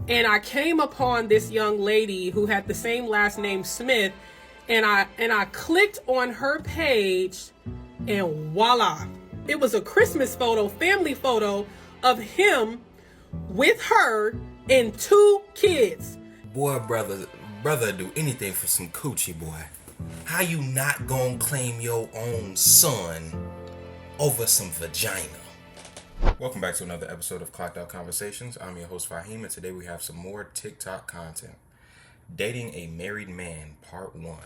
and I came upon this young lady who had the same last name, Smith, and I clicked on her page, and voila, it was a Christmas photo, family photo of him with her and 2 kids. Boy, brother do anything for some coochie, boy. How you not gonna claim your own son over some vagina? Welcome back to another episode of Clocked Out Conversations. I'm your host Fahim, and today we have some more TikTok content. Dating a Married Man, Part 1.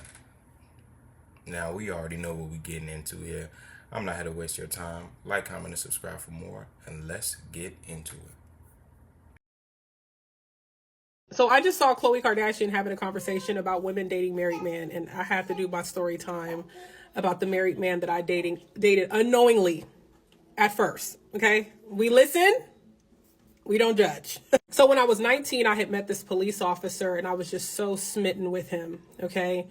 Now, we already know what we're getting into here. I'm not here to waste your time. Like, comment, and subscribe for more, and let's get into it. So I just saw Khloe Kardashian having a conversation about women dating married men, and I have to do my story time about the married man that I dated unknowingly at first. Okay, we listen, we don't judge. So when I was 19, I had met this police officer, and I was just so smitten with him. Okay,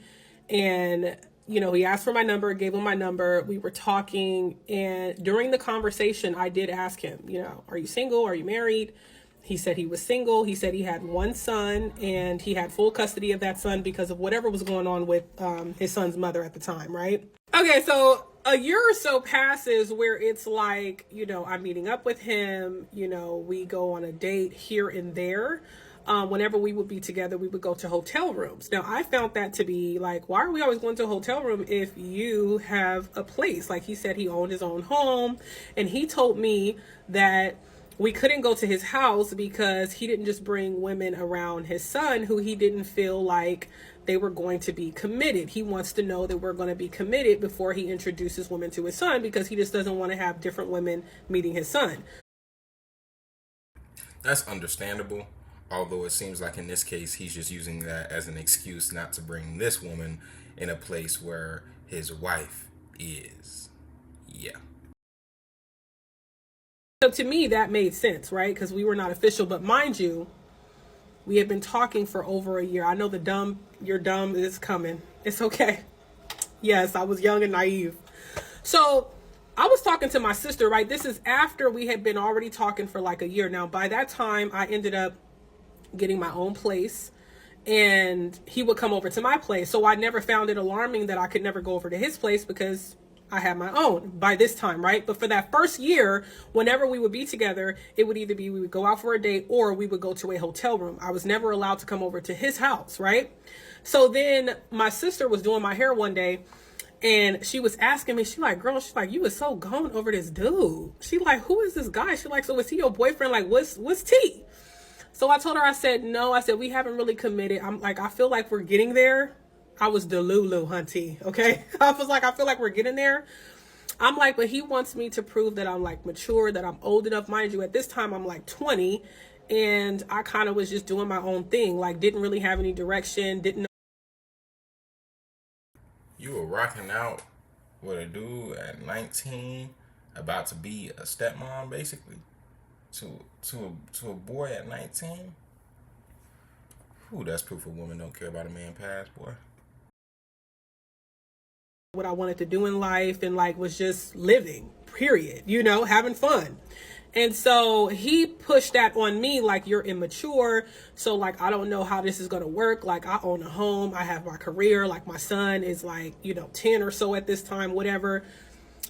and he asked for my number, gave him my number. We were talking, and during the conversation, I did ask him, are you single? Are you married? He said he was single. He said he had 1 son, and he had full custody of that son because of whatever was going on with his son's mother at the time, right? Okay, so a year or so passes where it's like, I'm meeting up with him. We go on a date here and there. Whenever we would be together, we would go to hotel rooms. Now, I found that to be like, why are we always going to a hotel room if you have a place? Like, he said he owned his own home, and he told me that we couldn't go to his house because he didn't just bring women around his son who he didn't feel like they were going to be committed. He wants to know that we're going to be committed before he introduces women to his son, because he just doesn't want to have different women meeting his son. That's understandable, although it seems like in this case he's just using that as an excuse not to bring this woman in a place where his wife is. Yeah. So to me, that made sense, right? Because we were not official. But mind you, we had been talking for over a year. I know you're dumb is coming. It's okay. Yes, I was young and naive. So I was talking to my sister, right? This is after we had been already talking for like a year. Now, by that time, I ended up getting my own place, and he would come over to my place. So I never found it alarming that I could never go over to his place because I had my own by this time, right? But for that first year, whenever we would be together, it would either be we would go out for a date or we would go to a hotel room. I was never allowed to come over to his house, right? So then my sister was doing my hair one day, and she was asking me, she's like, you was so gone over this dude. She like, who is this guy? She like, so is he your boyfriend? Like, what's tea? So I told her, I said, no, I said, we haven't really committed. I'm like, I feel like we're getting there. I was Delulu, hunty, okay? I was like, I feel like we're getting there. I'm like, but he wants me to prove that I'm like mature, that I'm old enough. Mind you, at this time, I'm like 20, and I kind of was just doing my own thing. Like, didn't really have any direction, didn't know. You were rocking out with a dude at 19, about to be a stepmom, basically, to a boy at 19? Ooh, that's proof a woman don't care about a man past, boy. What I wanted to do in life, and like was just living, period, having fun. And so he pushed that on me, like, you're immature, so like I don't know how this is going to work. Like, I own a home, I have my career, like my son is like 10 or so at this time, whatever.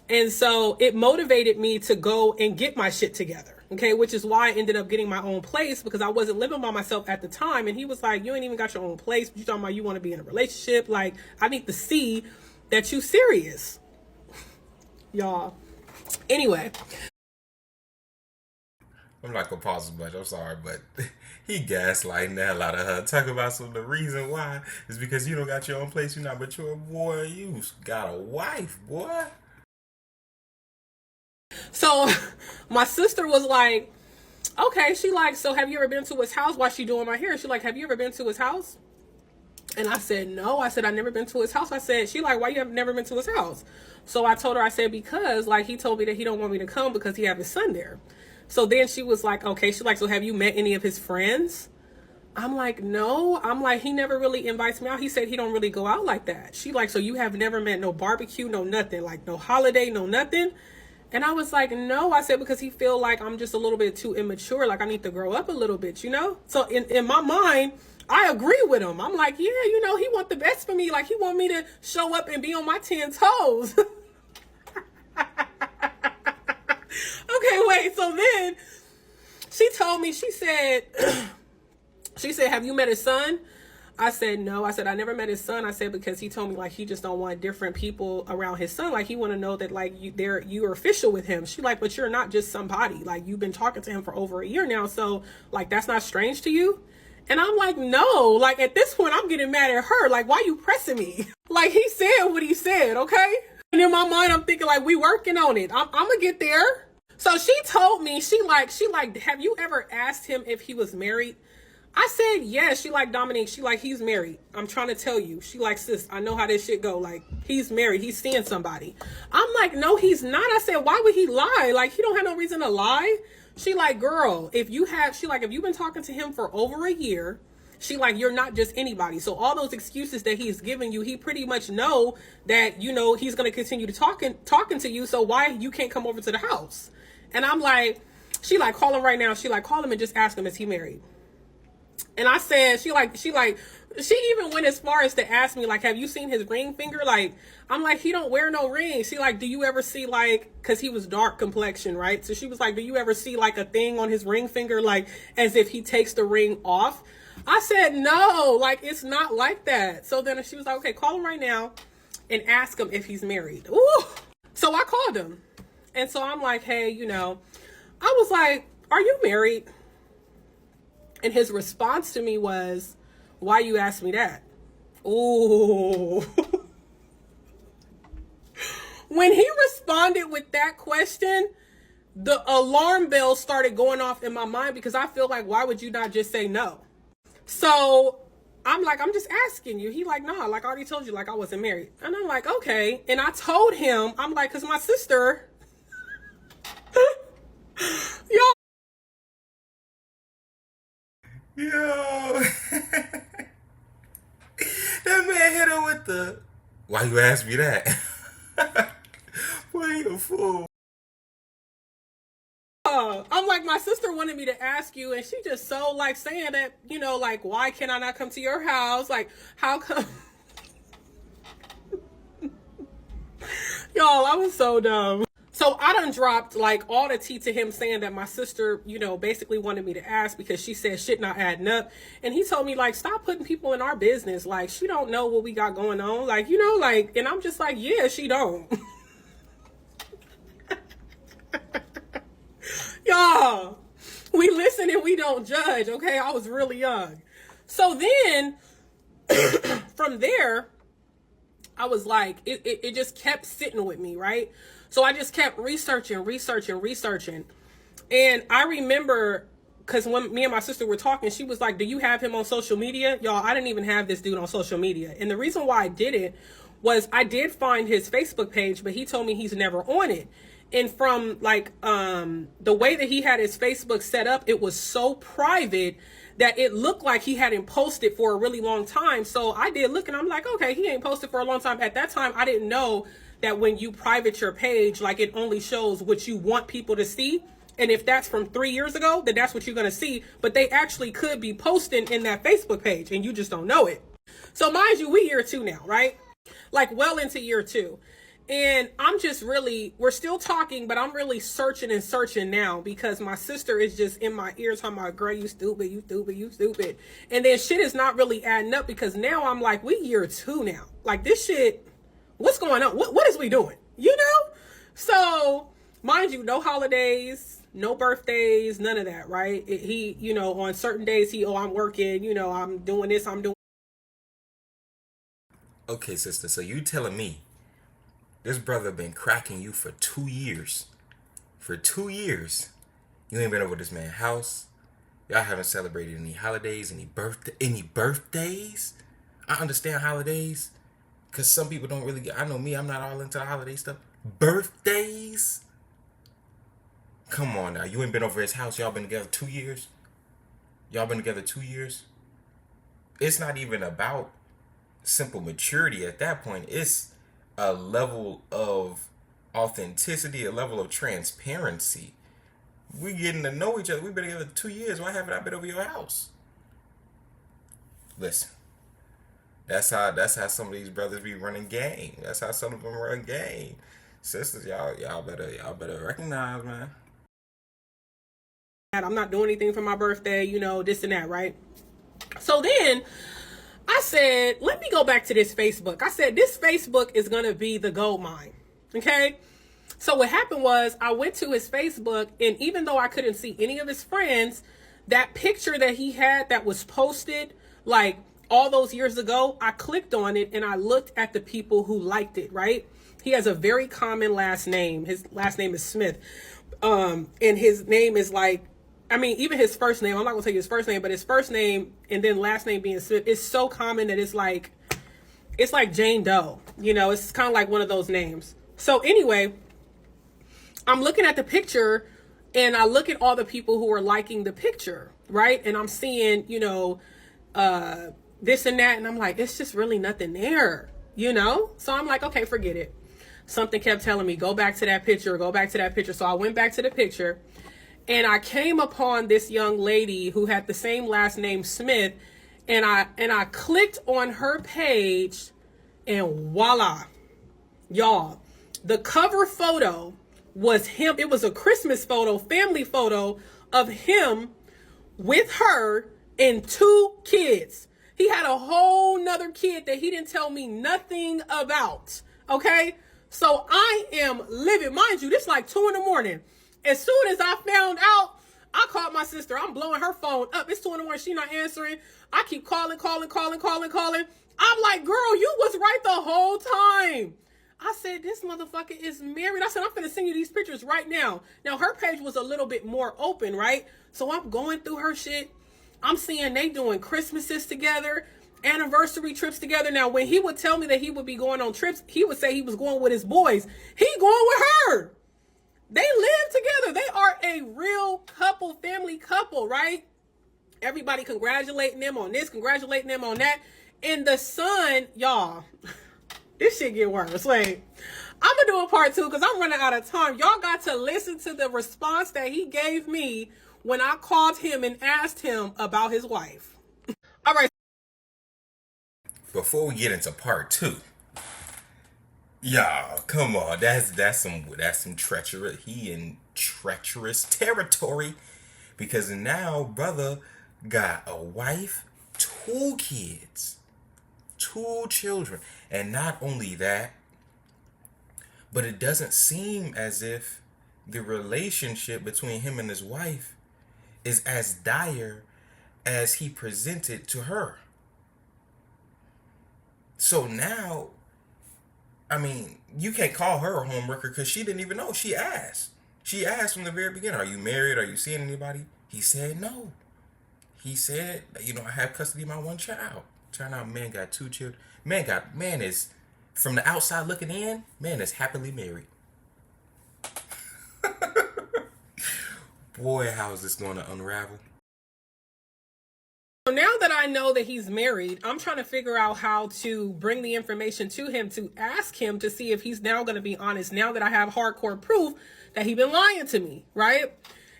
And so it motivated me to go and get my shit together, okay, which is why I ended up getting my own place, because I wasn't living by myself at the time. And he was like, you ain't even got your own place, but you talking about you want to be in a relationship. Like, I need to see that you serious, y'all. Anyway, I'm not gonna pause as much, I'm sorry, but he gaslighting the hell out of her. Talk about the reason why is because you don't got your own place, you're not mature. Boy, you got a wife, boy. So my sister was like, okay, she like, so have you ever been to his house while she doing my hair? She like, have you ever been to his house? And I said, no. I said, I've never been to his house. I said, she like, why you have never been to his house? So I told her, I said, because like he told me that he don't want me to come because he have his son there. So then she was like, okay. She like, so have you met any of his friends? I'm like, no. I'm like, he never really invites me out. He said he don't really go out like that. She like, so you have never met no barbecue, no nothing, like no holiday, no nothing? And I was like, no, I said, because he feel like I'm just a little bit too immature. Like I need to grow up a little bit, you know? So in my mind, I agree with him. I'm like, yeah, you know, he want the best for me. Like he want me to show up and be on my 10 toes. Okay, wait. So then she told me, she said, have you met his son? I said, no. I said, I never met his son. I said, because he told me like he just don't want different people around his son. Like he want to know that like you're official with him. She like, but you're not just somebody. Like you've been talking to him for over a year now. So like that's not strange to you. And I'm like, no. Like at this point, I'm getting mad at her. Like, why you pressing me? Like he said what he said, okay? And in my mind, I'm thinking like we working on it. I'm gonna get there. So she told me, she like, have you ever asked him if he was married? I said, yeah. She like, Dominique, she like, he's married. I'm trying to tell you. She like, sis, I know how this shit go. Like, he's married. He's seeing somebody. I'm like, no, he's not. I said, why would he lie? Like, he don't have no reason to lie. She like, girl, if you've been talking to him for over a year, she like, you're not just anybody. So all those excuses that he's giving you, he pretty much know that, you know, he's going to continue to talking to you. So why you can't come over to the house? And I'm like, she like, call him right now. She like, call him and just ask him, is he married? And I said, she even went as far as to ask me, like, have you seen his ring finger? Like, I'm like, he don't wear no ring. She like, do you ever see like, cause he was dark complexion, right? So she was like, do you ever see like a thing on his ring finger? Like as if he takes the ring off. I said, no, like, it's not like that. So then she was like, okay, call him right now and ask him if he's married. Ooh. So I called him. And so I'm like, hey, you know, I was like, are you married? And his response to me was, why you ask me that? Ooh. When he responded with that question, the alarm bell started going off in my mind because I feel like, why would you not just say no? So I'm like, I'm just asking you. He like, nah, like I already told you, like I wasn't married. And I'm like, okay. And I told him, I'm like, cause my sister, y'all. Yo. That man hit her with the, why you ask me that? Boy, you a fool. I'm like, my sister wanted me to ask you, and she just so like saying that, you know, like, why can I not come to your house? Like, how come? Y'all, I was so dumb. So I done dropped like all the tea to him saying that my sister, you know, basically wanted me to ask because she said shit not adding up. And he told me like, stop putting people in our business. Like, she don't know what we got going on. Like, you know, like, and I'm just like, yeah, she don't. Y'all, we listen and we don't judge, okay? I was really young. So then, from there, I was like, it just kept sitting with me, right? So I just kept researching. And I remember, because when me and my sister were talking, she was like, do you have him on social media? Y'all, I didn't even have this dude on social media. And the reason why I didn't was I did find his Facebook page, but he told me he's never on it. And from like the way that he had his Facebook set up, it was so private that it looked like he hadn't posted for a really long time. So I did look and I'm like, okay, he ain't posted for a long time. At that time, I didn't know that when you private your page, like it only shows what you want people to see. And if that's from 3 years ago, then that's what you're going to see. But they actually could be posting in that Facebook page and you just don't know it. So mind you, we year 2 now, right? Like well into year 2. And I'm just really, we're still talking, but I'm really searching now because my sister is just in my ears talking about, girl, you stupid. And then shit is not really adding up because now I'm like, we year 2 now. Like this shit, what's going on? What is we doing? You know? So mind you, no holidays, no birthdays, none of that, right? He, you know, on certain days, I'm working, you know, I'm doing this, I'm doing. Okay, sister, so you telling me this brother been cracking you for 2 years. For 2 years. You ain't been over this man's house. Y'all haven't celebrated any holidays, any birthdays. I understand holidays. Because some people don't really I know me, I'm not all into the holiday stuff. Birthdays? Come on now. You ain't been over his house. Y'all been together 2 years? It's not even about simple maturity at that point. It's a level of authenticity, a level of transparency. We getting to know each other. We've been together 2 years. Why haven't I been over your house? Listen, that's how some of these brothers be running game. That's how some of them run game. Sisters, y'all better recognize, man. I'm not doing anything for my birthday, this and that, right? So then I said, let me go back to this Facebook. I said, this Facebook is going to be the gold mine. Okay. So what happened was I went to his Facebook, and even though I couldn't see any of his friends, that picture that he had that was posted like all those years ago, I clicked on it and I looked at the people who liked it, right? He has a very common last name. His last name is Smith. And his name is like, even his first name, I'm not gonna tell you his first name, but his first name and then last name being Smith is so common that it's like Jane Doe, it's kind of like one of those names. So anyway, I'm looking at the picture and I look at all the people who are liking the picture, right? And I'm seeing, this and that. And I'm like, it's just really nothing there, So I'm like, okay, forget it. Something kept telling me, go back to that picture, go back to that picture. So I went back to the picture and I came upon this young lady who had the same last name, Smith. And I clicked on her page and voila, y'all, the cover photo was him. It was a Christmas photo, family photo of him with her and 2 kids. He had a whole nother kid that he didn't tell me nothing about. Okay. So I am livid. Mind you, this is like 2 a.m. As soon as I found out, I called my sister. I'm blowing her phone up. It's 2 a.m. She not answering. I keep calling. I'm like, girl, you was right the whole time. I said, this motherfucker is married. I said, I'm finna send you these pictures right now. Now, her page was a little bit more open, right? So I'm going through her shit. I'm seeing they doing Christmases together, anniversary trips together. Now, when he would tell me that he would be going on trips, he would say he was going with his boys. He going with her. They live together. They are a real couple, family couple, right? Everybody congratulating them on this, congratulating them on that. And the son, y'all, this shit get worse. Wait, I'm going to do a part 2 because I'm running out of time. Y'all got to listen to the response that he gave me when I called him and asked him about his wife. All right. Before we get into part 2, y'all, come on, that's some treacherous. He in treacherous territory because now brother got a wife, 2 kids, 2 children, and not only that, but it doesn't seem as if the relationship between him and his wife is as dire as he presented to her. So now, you can't call her a homewrecker because she didn't even know. She asked. She asked from the very beginning, are you married? Are you seeing anybody? He said no. He said, I have custody of my 1 child. Turn out man got 2 children. Man is, from the outside looking in, man is happily married. Boy, how is this going to unravel? So now that I know that he's married, I'm trying to figure out how to bring the information to him to ask him to see if he's now going to be honest now that I have hardcore proof that he's been lying to me, right?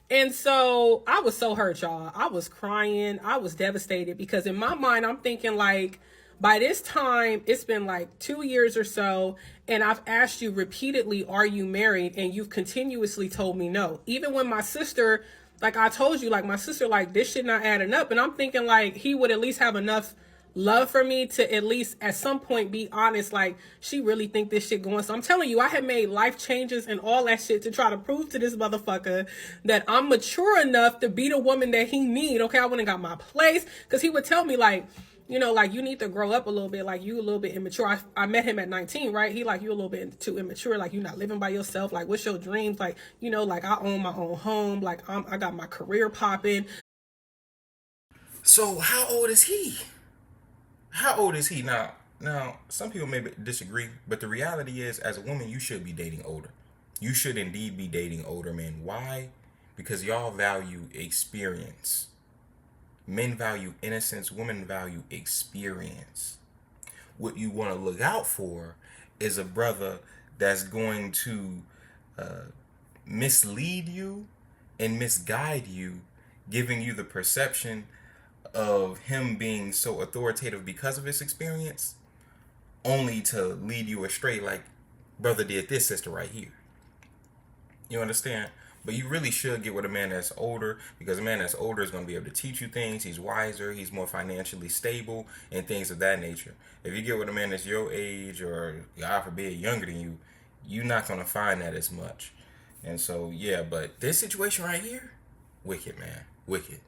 And so I was so hurt, y'all. I was crying. I was devastated because in my mind, I'm thinking like, by this time, it's been like 2 years or so, and I've asked you repeatedly, are you married? And you've continuously told me no. Even when my sister, like I told you, like my sister, like this shit not adding up. And I'm thinking like he would at least have enough love for me to at least at some point be honest, like she really think this shit going. So I'm telling you, I had made life changes and all that shit to try to prove to this motherfucker that I'm mature enough to be the woman that he need. Okay, I went and got my place because he would tell me like, like you need to grow up a little bit, like you a little bit immature. I met him at 19, right? He like, you a little bit too immature, like you're not living by yourself, like what's your dreams? Like, like I own my own home, like I got my career popping. So how old is he? How old is he now? Now, some people may disagree, but the reality is, as a woman, you should be dating older. You should indeed be dating older men. Why? Because y'all value experience. Men value innocence, women value experience. What you want to look out for is a brother that's going to mislead you and misguide you, giving you the perception of him being so authoritative because of his experience, only to lead you astray like brother did this sister right here. You understand? But you really should get with a man that's older, because a man that's older is going to be able to teach you things. He's wiser, he's more financially stable, and things of that nature. If you get with a man that's your age, or God forbid younger than you, you're not going to find that as much. And so, yeah, but this situation right here, wicked, man. Wicked.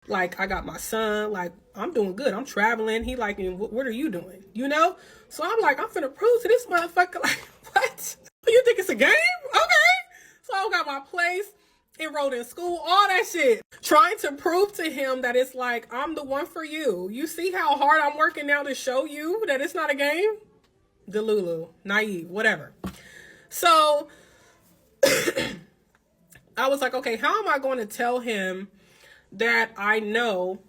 Like, I got my son, like, I'm doing good. I'm traveling. He like, what are you doing? You know? So I'm like, I'm finna prove to this motherfucker, like, what? You think it's a game? Okay. So I got my place, enrolled in school, all that shit. Trying to prove to him that it's like, I'm the one for you. You see how hard I'm working now to show you that it's not a game? Delulu, naive, whatever. So I was like, okay, how am I going to tell him that I know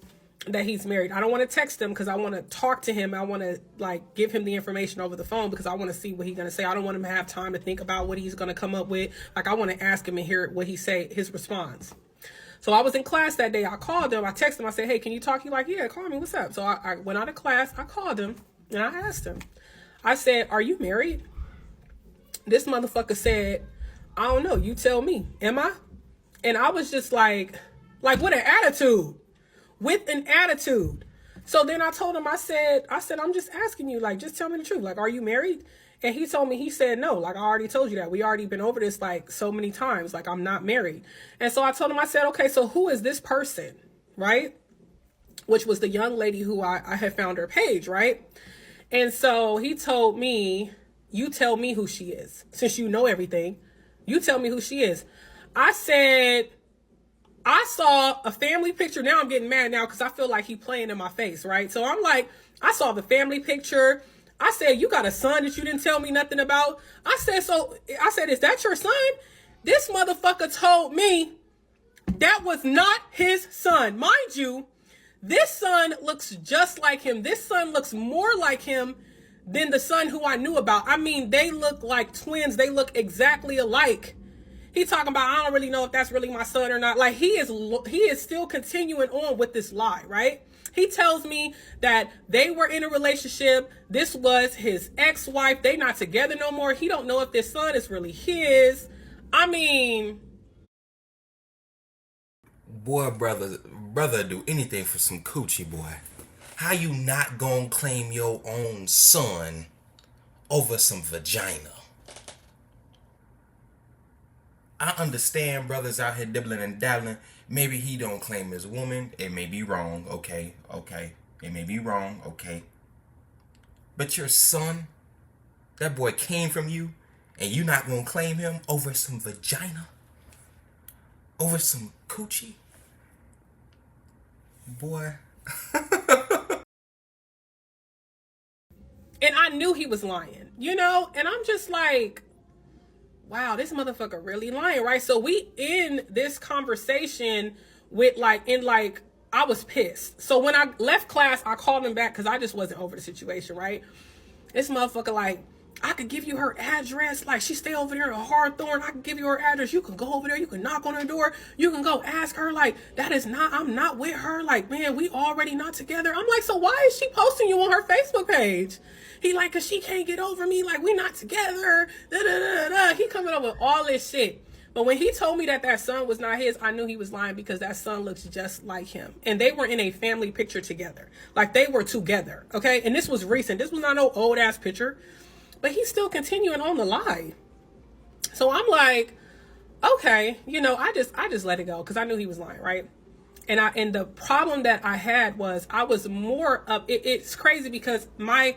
that he's married? I don't want to text him because I want to talk to him. I want to like give him the information over the phone because I want to see what he's going to say. I don't want him to have time to think about what he's going to come up with. Like, I want to ask him and hear what he say, his response. So I was in class that day. I called him. I texted him. I said, hey, can you talk? He's like, yeah, call me. What's up? So I went out of class. I called him and I asked him. I said, are you married? This motherfucker said, I don't know. You tell me. Am I? And I was just like with an attitude. With an attitude. So then I told him, I said, I'm just asking you, like, just tell me the truth. Like, are you married? And he told me, he said, no, like, I already told you that. We already been over this, like, so many times. Like, I'm not married. And so I told him, I said, okay, so who is this person? Right? Which was the young lady who I had found her page, right? And so he told me, you tell me who she is. Since you know everything, you tell me who she is. I said, I saw a family picture. Now I'm getting mad now because I feel like he playing in my face, right? So I'm like, I saw the family picture. I said, you got a son that you didn't tell me nothing about? I said, is that your son? This motherfucker told me that was not his son. Mind you, this son looks just like him. This son looks more like him than the son who I knew about. I mean, they look like twins. They look exactly alike. He talking about, I don't really know if that's really my son or not. Like, he is still continuing on with this lie, right? He tells me that they were in a relationship. This was his ex-wife. They not together no more. He don't know if this son is really his. I mean, Boy, brother do anything for some coochie, boy. How you not gonna claim your own son over some vagina? I understand brothers out here dibbling and dabbling. Maybe he don't claim his woman. It may be wrong. Okay. It may be wrong. Okay. But your son, that boy came from you, and you not gonna claim him over some vagina? Over some coochie? Boy. and I knew he was lying, you know? And I'm just like, wow, this motherfucker really lying, right? So we in this conversation with I was pissed. So when I left class, I called him back because I just wasn't over the situation, right? This motherfucker like, I could give you her address. Like, she stay over there in Hawthorne. I can give you her address. You can go over there. You can knock on her door. You can go ask her. Like, I'm not with her. Like, man, we already not together. I'm like, so why is she posting you on her Facebook page? He like, cause she can't get over me. Like, we not together. Da, da, da, da. He coming up with all this shit. But when he told me that son was not his, I knew he was lying because that son looks just like him. And they were in a family picture together. Like, they were together. Okay. And this was recent. This was not no old ass picture. But he's still continuing on the lie. So I'm like, okay, I just let it go because I knew he was lying, right? And the problem that I had was I was more of it's crazy because my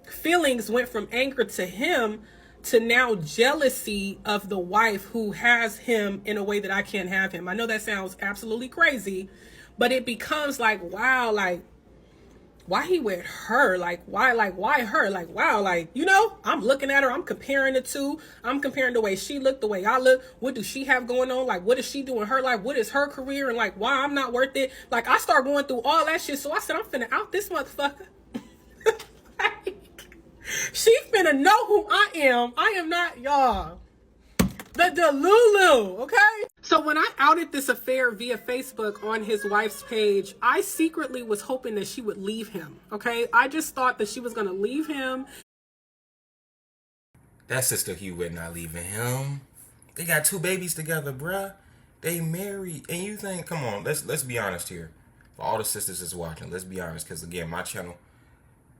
feelings went from anger to him to now jealousy of the wife who has him in a way that I can't have him. I know that sounds absolutely crazy, but it becomes like, wow, like, why he with her? Why her? Like, wow, I'm looking at her. I'm comparing the two. I'm comparing the way she looked, the way I look. What does she have going on? Like, what does she do in her life? What is her career? And like, why I'm not worth it? Like, I start going through all that shit. So I said, I'm finna out this motherfucker. She's finna know who I am. I am not y'all. The Delulu, okay? So when I outed this affair via Facebook on his wife's page, I secretly was hoping that she would leave him, okay? I just thought that she was gonna leave him. That sister Hewitt not leaving him. They got 2 babies together, bruh. They married. And you think, come on, let's be honest here. For all the sisters that's watching, let's be honest. Because again, my channel,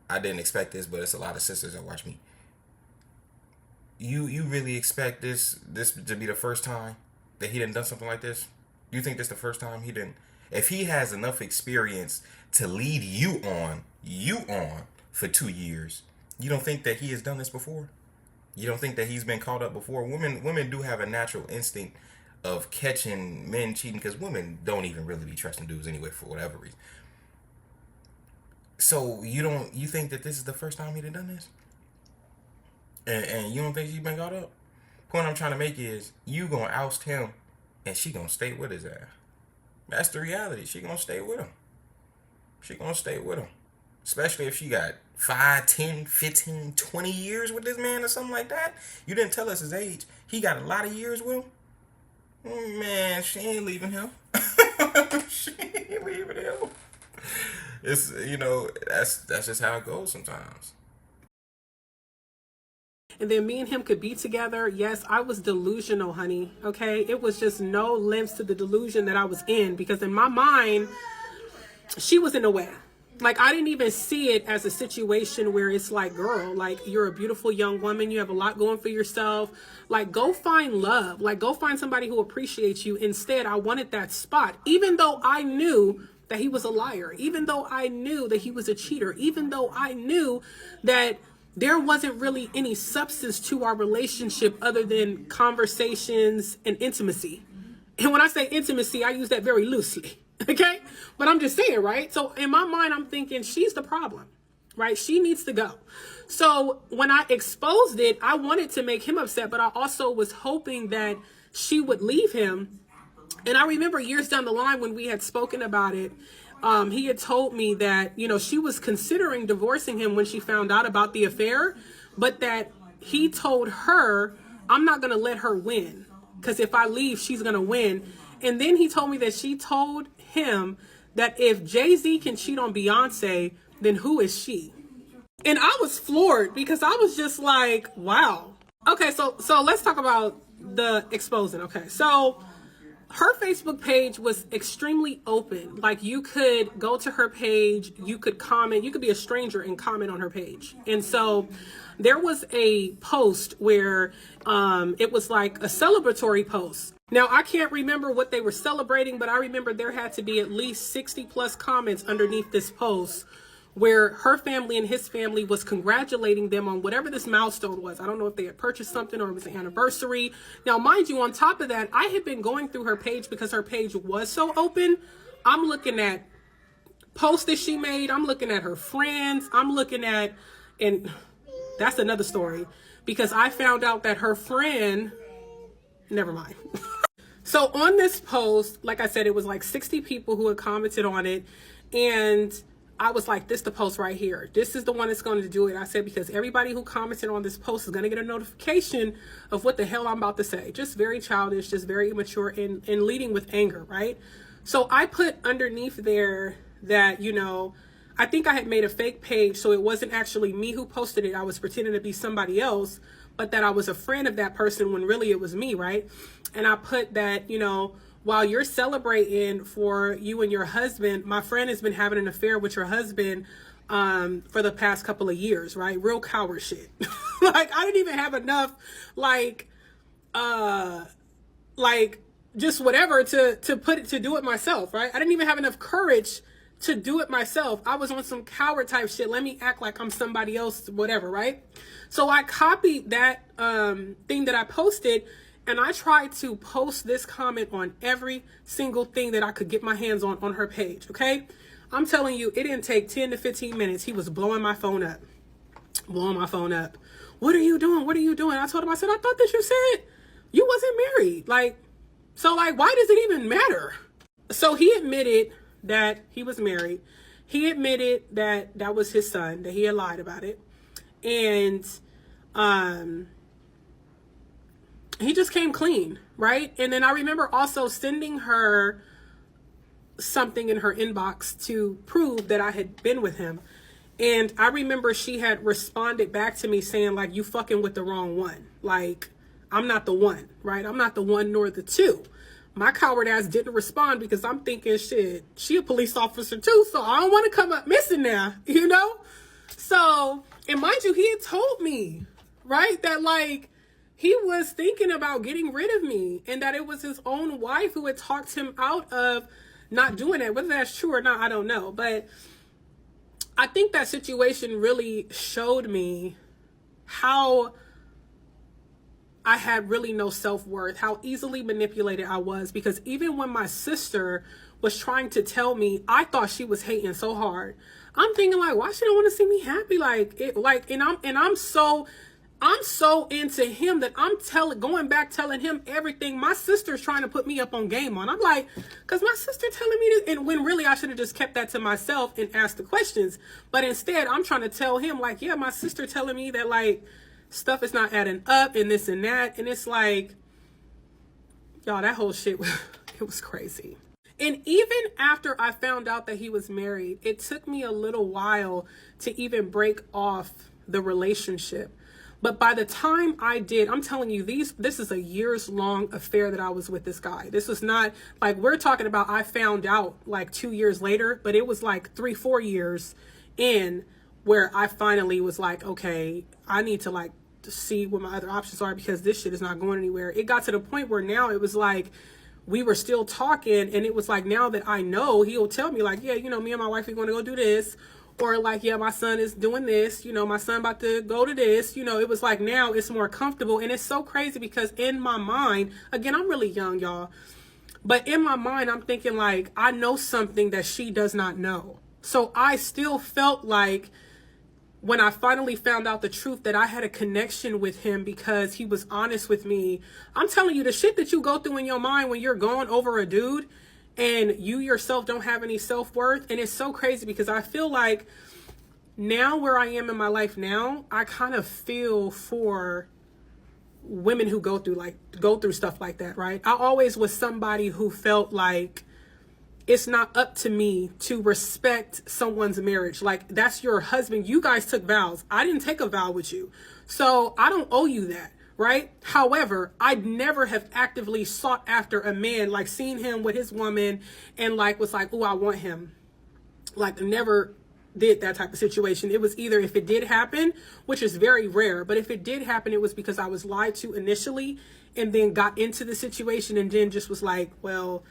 I didn't expect this, but it's a lot of sisters that watch me. You really expect this to be the first time that he done something like this? You think this the first time he didn't? If he has enough experience to lead you on for 2 years, you don't think that he has done this before? You don't think that he's been caught up before? Women do have a natural instinct of catching men cheating, because women don't even really be trusting dudes anyway for whatever reason. So you think that this is the first time he done this? And you don't think she's been caught up? Point I'm trying to make is, you gonna oust him and she gonna stay with his ass. That's the reality. She gonna stay with him. She gonna stay with him. Especially if she got 5, 10, 15, 20 years with this man or something like that. You didn't tell us his age. He got a lot of years with him. Man, she ain't leaving him. She ain't leaving him. It's, that's just how it goes sometimes. And then me and him could be together. Yes, I was delusional, honey. Okay. It was just no limits to the delusion that I was in, because in my mind, she was in the way. Like, I didn't even see it as a situation where it's like, girl, like, you're a beautiful young woman. You have a lot going for yourself. Like, go find love. Like, go find somebody who appreciates you. Instead, I wanted that spot, even though I knew that he was a liar, even though I knew that he was a cheater, even though I knew that there wasn't really any substance to our relationship other than conversations and intimacy. And when I say intimacy, I use that very loosely. Okay. But I'm just saying, right? So in my mind, I'm thinking she's the problem, right? She needs to go. So when I exposed it, I wanted to make him upset, but I also was hoping that she would leave him. And I remember years down the line when we had spoken about it, he had told me that, she was considering divorcing him when she found out about the affair, but that he told her, I'm not going to let her win, because if I leave, she's going to win. And then he told me that she told him that if Jay-Z can cheat on Beyonce, then who is she? And I was floored, because I was just like, wow. Okay, so let's talk about the exposing. Okay, so her Facebook page was extremely open. Like, you could go to her page, you could comment, you could be a stranger and comment on her page. And so there was a post where it was like a celebratory post. Now, I can't remember what they were celebrating, but I remember there had to be at least 60 plus comments underneath this post where her family and his family was congratulating them on whatever this milestone was. I don't know if they had purchased something or it was an anniversary. Now, mind you, on top of that, I had been going through her page because her page was so open. I'm looking at posts that she made. I'm looking at her friends. I'm looking at, and that's another story, because I found out that her friend, never mind. So on this post, like I said, it was like 60 people who had commented on it. And I was like, this is the post right here. This is the one that's going to do it. I said, because everybody who commented on this post is going to get a notification of what the hell I'm about to say. Just very childish, just very immature, and leading with anger, right? So I put underneath there that, I think I had made a fake page, so it wasn't actually me who posted it. I was pretending to be somebody else, but that I was a friend of that person when really it was me, right? And I put that, while you're celebrating for you and your husband, my friend has been having an affair with your husband for the past couple of years, right? Real coward shit. Like, I didn't even have enough, like just whatever to do it myself, right? I didn't even have enough courage to do it myself. I was on some coward type shit. Let me act like I'm somebody else, whatever, right? So I copied that thing that I posted, and I tried to post this comment on every single thing that I could get my hands on her page, okay? I'm telling you, it didn't take 10 to 15 minutes. He was blowing my phone up. What are you doing? What are you doing? I told him, I said, I thought that you said you wasn't married. Why does it even matter? So he admitted that he was married. He admitted that that was his son, that he had lied about it. And he just came clean, right? And then I remember also sending her something in her inbox to prove that I had been with him. And I remember she had responded back to me saying, like, you fucking with the wrong one. Like, I'm not the one, right? I'm not the one nor the two. My coward ass didn't respond because I'm thinking, shit, she a police officer too, so I don't want to come up missing now, you know? So, and mind you, he had told me, right, that like he was thinking about getting rid of me and that it was his own wife who had talked him out of not doing it. Whether that's true or not, I don't know. But I think that situation really showed me how I had really no self-worth, how easily manipulated I was, because even when my sister was trying to tell me, I thought she was hating so hard. I'm thinking like, why she don't want to see me happy? I'm so into him that I'm going back telling him everything. My sister's trying to put me up on game on. I'm like, cause my sister telling me this, and when really I should have just kept that to myself and asked the questions. But instead I'm trying to tell him like, yeah, my sister telling me that like stuff is not adding up and this and that. And it's like, y'all, that whole shit, it was crazy. And even after I found out that he was married, it took me a little while to even break off the relationship. But by the time I did, I'm telling you, this is a years-long affair that I was with this guy. This was not like we're talking about I found out like 2 years later, but it was like 3-4 years in where I finally was like, okay, I need to like see what my other options are because this shit is not going anywhere. It got to the point where now it was like we were still talking, and it was like now that I know, he'll tell me like, yeah, you know, me and my wife are going to go do this. Or like, yeah, my son is doing this, you know, my son about to go to this, you know. It was like now it's more comfortable. And it's so crazy because in my mind, again, I'm really young, y'all, but in my mind, I'm thinking like, I know something that she does not know. So I still felt like when I finally found out the truth that I had a connection with him because he was honest with me. I'm telling you, the shit that you go through in your mind when you're going over a dude and you yourself don't have any self-worth. And it's so crazy because I feel like now where I am in my life now, I kind of feel for women who go through stuff like that, right? I always was somebody who felt like it's not up to me to respect someone's marriage. Like, that's your husband. You guys took vows. I didn't take a vow with you. So I don't owe you that. Right? However, I'd never have actively sought after a man, like seen him with his woman and like was like, oh, I want him. Like, never did that type of situation. It was either if it did happen, which is very rare, but if it did happen, it was because I was lied to initially and then got into the situation and then just was like, well,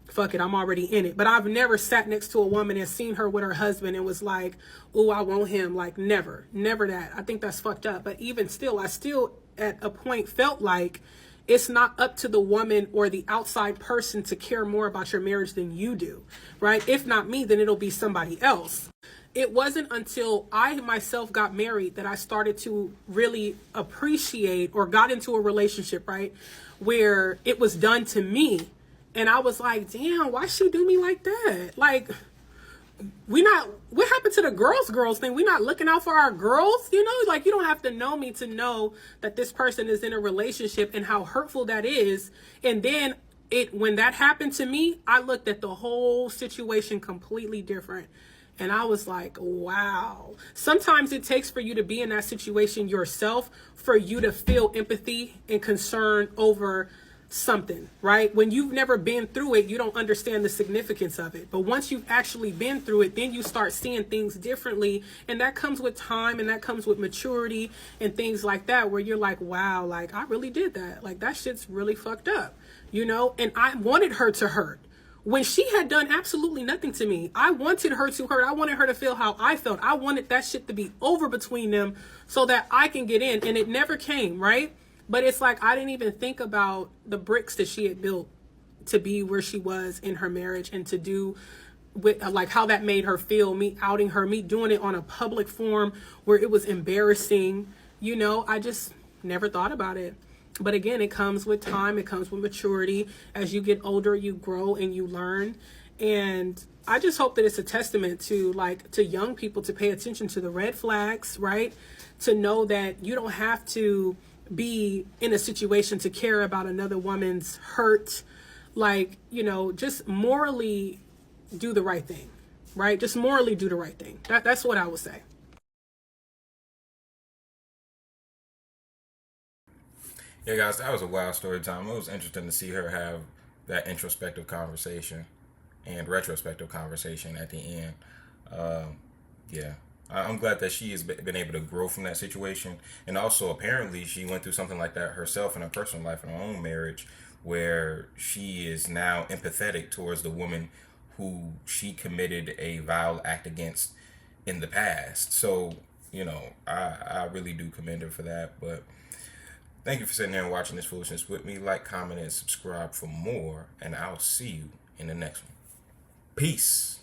fuck it, I'm already in it. But I've never sat next to a woman and seen her with her husband and was like, oh, I want him. Like, never that. I think that's fucked up. But even still, I still at a point felt like it's not up to the woman or the outside person to care more about your marriage than you do, right? If not me, then it'll be somebody else. It wasn't until I myself got married that I started to really appreciate or got into a relationship, right, where it was done to me. And I was like, damn, why she do me like that? Like, what happened to the girls thing? We're not looking out for our girls, you know? Like, you don't have to know me to know that this person is in a relationship and how hurtful that is. And then when that happened to me, I looked at the whole situation completely different. And I was like, wow. Sometimes it takes for you to be in that situation yourself for you to feel empathy and concern over something, right? When you've never been through it, you don't understand the significance of it. But once you've actually been through it, then you start seeing things differently. And that comes with time and that comes with maturity and things like that, where you're like, wow, like I really did that. Like that shit's really fucked up, you know? And I wanted her to hurt when she had done absolutely nothing to me. I wanted her to hurt. I wanted her to feel how I felt. I wanted that shit to be over between them so that I can get in. And it never came, right? But it's like I didn't even think about the bricks that she had built to be where she was in her marriage and to do with like how that made her feel, me outing her, me doing it on a public forum where it was embarrassing. You know, I just never thought about it. But again, it comes with time. It comes with maturity. As you get older, you grow and you learn. And I just hope that it's a testament to young people to pay attention to the red flags, right? To know that you don't have to be in a situation to care about another woman's hurt. Just morally do the right thing, right? Just morally do the right thing. That's what I would say. Yeah, guys, that was a wild story time. It was interesting to see her have that introspective conversation and retrospective conversation at the end. Yeah, I'm glad that she has been able to grow from that situation. And also, apparently, she went through something like that herself in her personal life, in her own marriage, where she is now empathetic towards the woman who she committed a vile act against in the past. So, I really do commend her for that. But thank you for sitting there and watching this foolishness with me. Like, comment, and subscribe for more. And I'll see you in the next one. Peace.